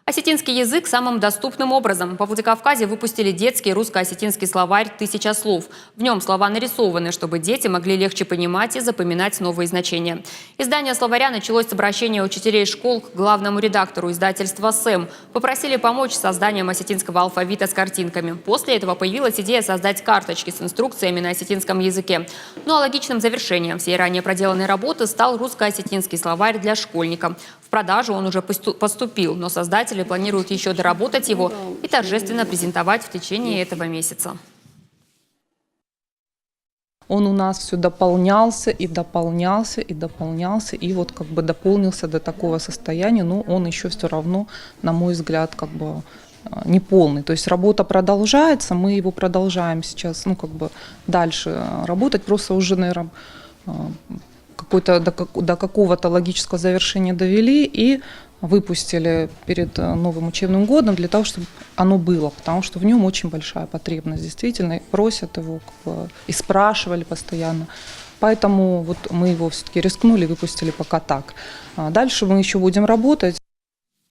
Осетинский язык самым доступным образом. Во Владикавказе выпустили детский русско-осетинский словарь «1000 слов». В нем слова нарисованы, чтобы дети могли легче понимать и запоминать новые значения. Издание словаря началось с обращения учителей школ к главному редактору издательства «СЭМ». Попросили помочь с созданием осетинского алфавита с картинками. После этого появилась идея создать карточки с инструкциями на осетинском языке. Ну а логичным завершением всей ранее проделанной работы стал русско-осетинский словарь для школьников. В продажу он уже поступил, но создатели планируют еще доработать его и торжественно презентовать в течение этого месяца. Он у нас все дополнялся и дополнялся и дополнялся, и вот как бы дополнился до такого состояния, но он еще все равно, на мой взгляд, как бы не полный. То есть работа продолжается, мы его продолжаем сейчас, ну как бы дальше работать, просто уже, наверное, до какого-то логического завершения довели и выпустили перед новым учебным годом для того, чтобы оно было, потому что в нем очень большая потребность, действительно, просят его и спрашивали постоянно. Поэтому вот мы его все-таки рискнули, выпустили пока так. Дальше мы еще будем работать.